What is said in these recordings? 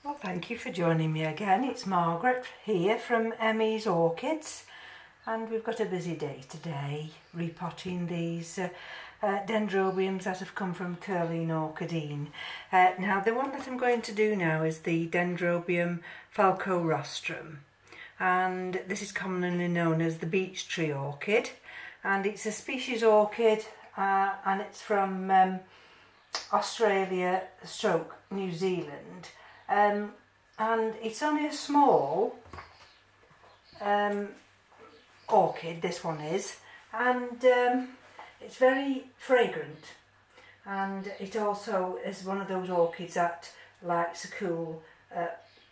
Well, thank you for joining me again. It's Margaret here from M.E.s Orchids, and we've got a busy day today repotting these Dendrobiums that have come from Curling Orchidine. Now the one that I'm going to do now is the Dendrobium falcorostrum, and this is commonly known as the beech tree orchid, and it's a species orchid and it's from Australia stroke New Zealand. And it's only a small orchid, this one is, and it's very fragrant, and it also is one of those orchids that likes a cool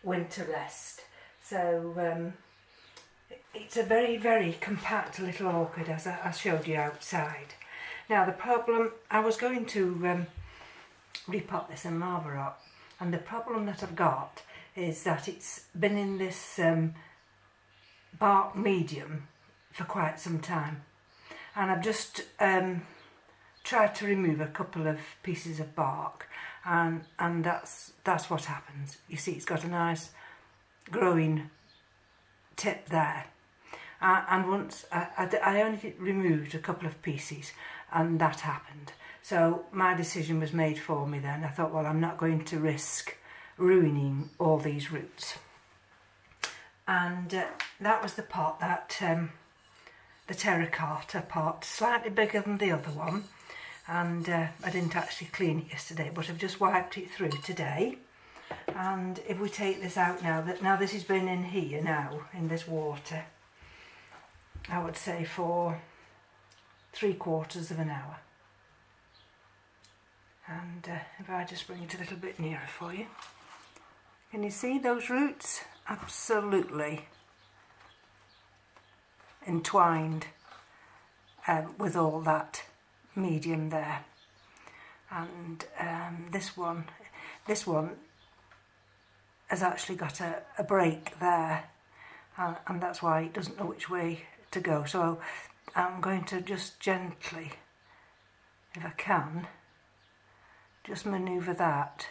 winter rest. So it's a very, very compact little orchid, as I showed you outside. Now the problem, I was going to repot this in marble rock, and the problem that I've got is that it's been in this bark medium for quite some time, and I've just tried to remove a couple of pieces of bark, and that's what happens. You see, it's got a nice growing tip there, and once I only removed a couple of pieces, and that happened. So my decision was made for me then. I thought, well, I'm not going to risk ruining all these roots. And that was the pot, that the terracotta pot, slightly bigger than the other one. And I didn't actually clean it yesterday, but I've just wiped it through today. And if we take this out now, this has been in here now, in this water, I would say for 3/4 of an hour. And if I just bring it a little bit nearer for you, can you see those roots? Absolutely entwined with all that medium there. And this one has actually got a break there, and that's why it doesn't know which way to go. So I'm going to just gently, if I can, just manoeuvre that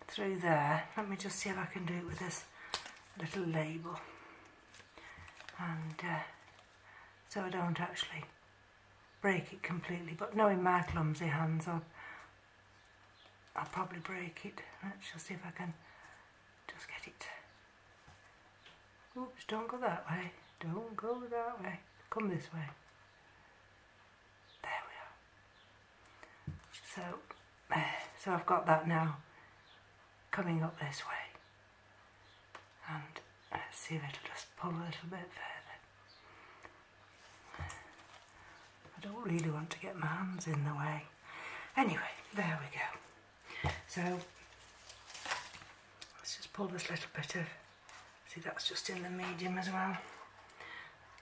through there. Let me just see if I can do it with this little label, and so I don't actually break it completely, but knowing my clumsy hands, I'll probably break it. Let's just see if I can just get it. Oops, don't go that way, don't go that way, come this way. There we are. So I've got that now coming up this way, and let's see if it'll just pull a little bit further. I don't really want to get my hands in the way. Anyway, there we go. So let's just pull this little bit of, see, that's just in the medium as well.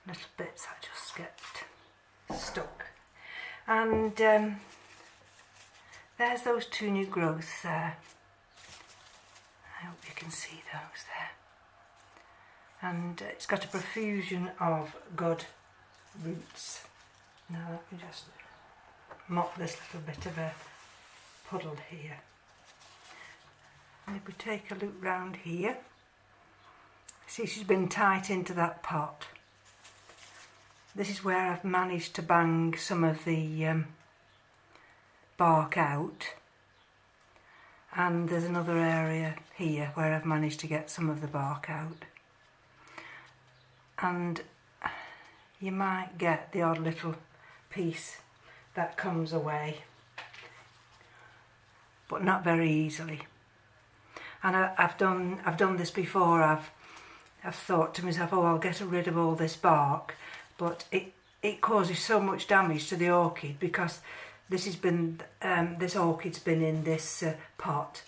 Little bits that just get stuck. And there's those two new growths there. I hope you can see those there. And it's got a profusion of good roots. Now let me just mop this little bit of a puddle here. And if we take a look round here, see, she's been tight into that pot. This is where I've managed to bang some of the bark out, and there's another area here where I've managed to get some of the bark out, and you might get the odd little piece that comes away, but not very easily. And I've done this before. I've thought to myself, oh, I'll get rid of all this bark, but it causes so much damage to the orchid, because this orchid's been in this pot,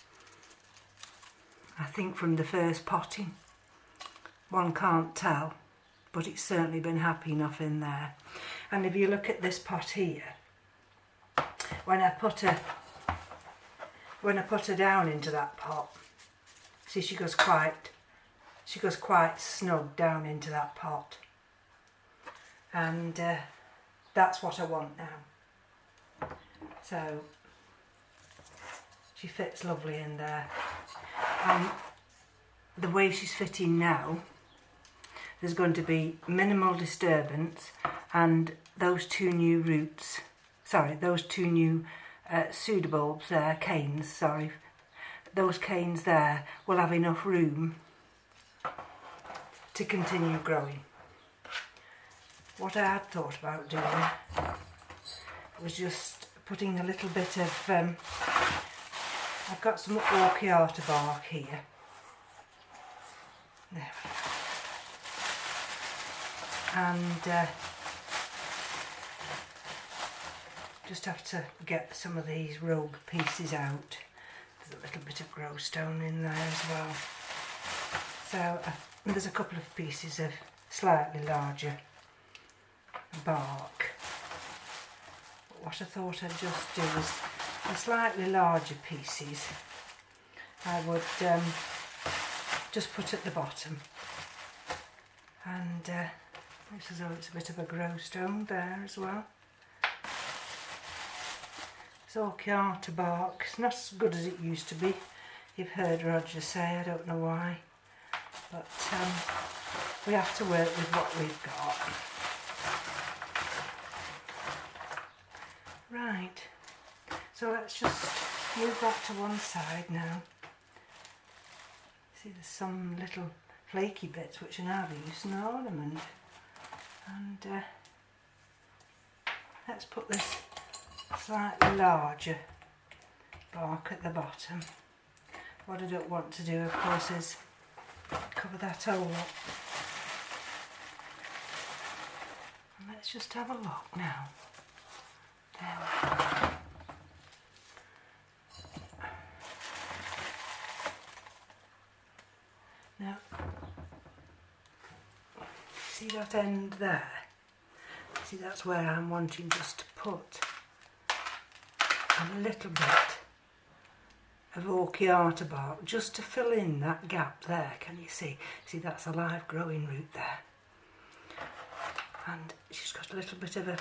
I think from the first potting. One can't tell, but it's certainly been happy enough in there. And if you look at this pot here, when I put her down into that pot, see, she goes quite snug down into that pot, and that's what I want now. So she fits lovely in there. And the way she's fitting now, there's going to be minimal disturbance, and those two new roots, sorry, those two new pseudobulbs there, canes, sorry, those canes there will have enough room to continue growing. What I had thought about doing was just putting a little bit of, I've got some orchid bark here. There we go. And just have to get some of these rogue pieces out. There's a little bit of grow stone in there as well. So there's a couple of pieces of slightly larger bark. But what I thought I'd just do is the slightly larger pieces I would just put at the bottom, and looks as though it's a bit of a grow stone there as well. It's orchid bark. It's not as good as it used to be. You've heard Roger say, I don't know why, but we have to work with what we've got. Right, so let's just move that to one side now. See, there's some little flaky bits which are now being used as an ornament. And let's put this slightly larger bark at the bottom. What I don't want to do, of course, is cover that hole up. And let's just have a look now. There we go. Now, see that end there? See, that's where I'm wanting just to put a little bit of orchid bark just to fill in that gap there. Can you see? See, that's a live growing root there. And she's got a little bit of an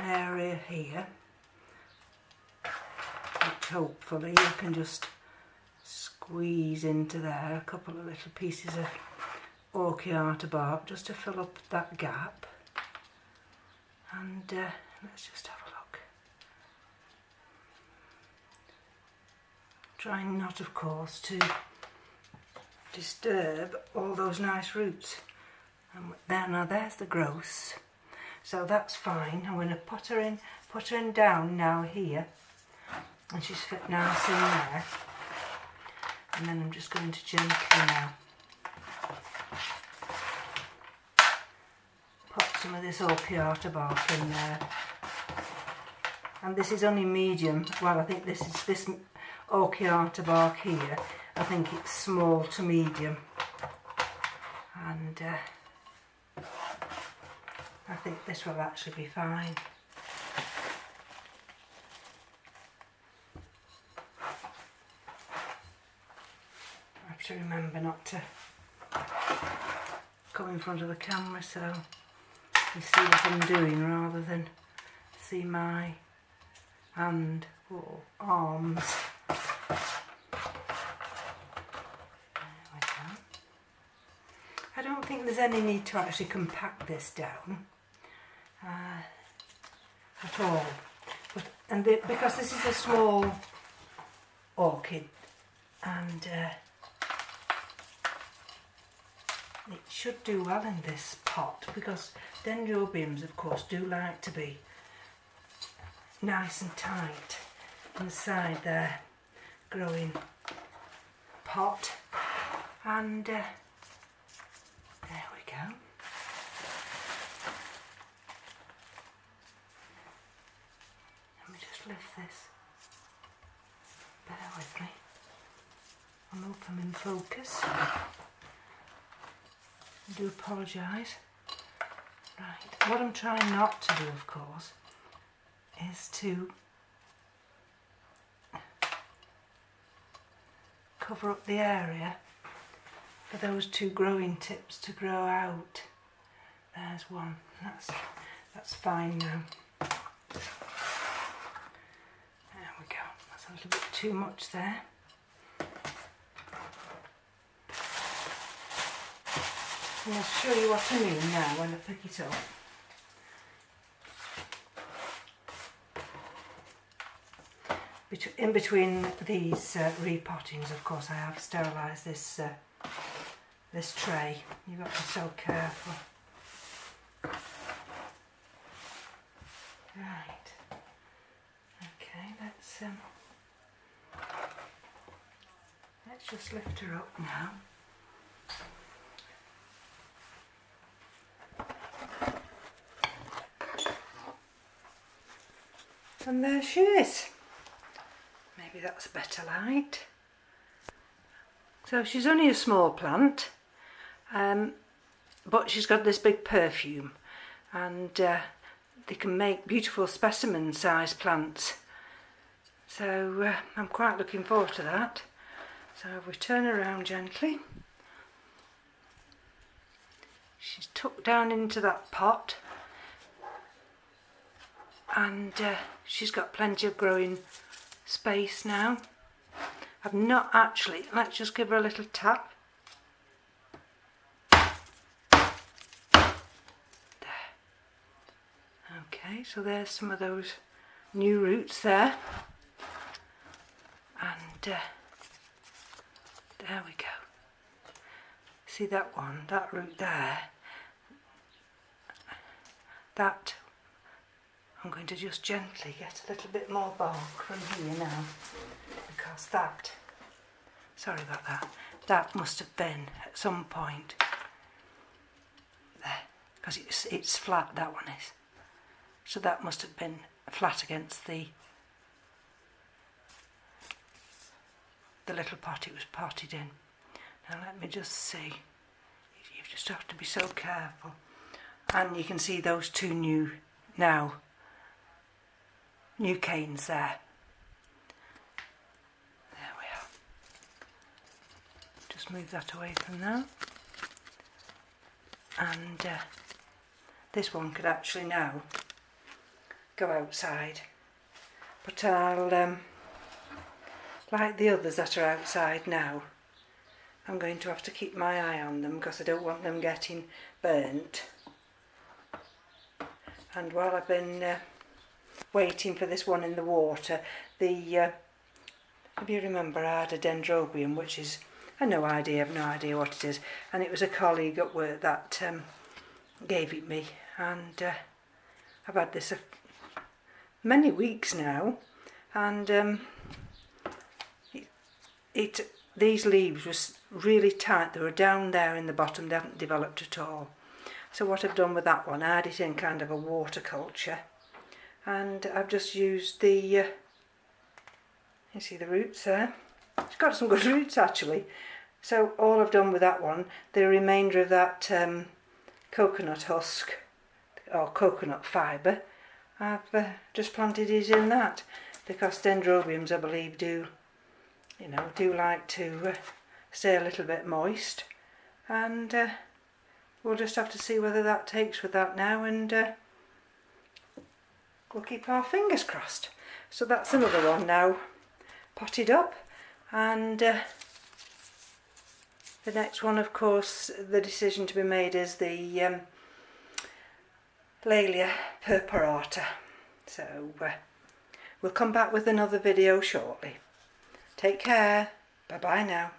area here, which hopefully you can just squeeze into there a couple of little pieces of orchid bark just to fill up that gap. And let's just have a look. Trying not, of course, to disturb all those nice roots. And there, now there's the growth, so that's fine. I'm going to put her in down now here, and she's fit nice in there. And then I'm just going to gently now put some of this orchid bark in there. And this is only medium. Well, I think this orchid bark here, I think it's small to medium. And I think this will actually be fine. I have to remember not to come in front of the camera so you see what I'm doing rather than see my hand or arms. There we go. I don't think there's any need to actually compact this down at all, because this is a small orchid, and it should do well in this pot, because Dendrobiums, of course, do like to be nice and tight inside their growing pot. And there we go. Let me just lift this. Bear with me. I hope I'm in focus. I do apologise. Right, what I'm trying not to do, of course, is to cover up the area for those two growing tips to grow out. There's one. That's fine now. There we go. That's a little bit too much there. I'll show you what I mean now when I pick it up. In between these repottings, of course, I have sterilised this this tray. You've got to be so careful. Right. Okay, let's just lift her up now. And there she is. Maybe that's a better light. So she's only a small plant, but she's got this big perfume, and they can make beautiful specimen sized plants. So I'm quite looking forward to that. So we turn her around gently. She's tucked down into that pot, and she's got plenty of growing space now. I've not actually, let's just give her a little tap. There. Okay, so there's some of those new roots there. And there we go. See that one, that root there? That I'm going to just gently get a little bit more bark from here now, because that, sorry about that, that must have been at some point there, because it's flat, that one is. So that must have been flat against the little pot it was potted in. Now let me just see. You just have to be so careful. And you can see those two new canes there. There we are. Just move that away from now. And this one could actually now go outside. But I'll, like the others that are outside now, I'm going to have to keep my eye on them because I don't want them getting burnt. And while I've been waiting for this one in the water, if you remember, I had a Dendrobium, which is, I've no idea what it is, and it was a colleague at work that gave it me, and I've had this many weeks now, and these leaves were really tight. They were down there in the bottom, they haven't developed at all. So what I've done with that one, I had it in kind of a water culture, and I've just used the, you see the roots there? It's got some good roots actually. So all I've done with that one, the remainder of that coconut husk, or coconut fibre, I've just planted it in that, because Dendrobiums, I believe, do like to stay a little bit moist, and we'll just have to see whether that takes with that now, and we'll keep our fingers crossed. So that's another one now potted up, and the next one, of course, the decision to be made is the Laelia purpurata. So we'll come back with another video shortly. Take care. Bye bye now.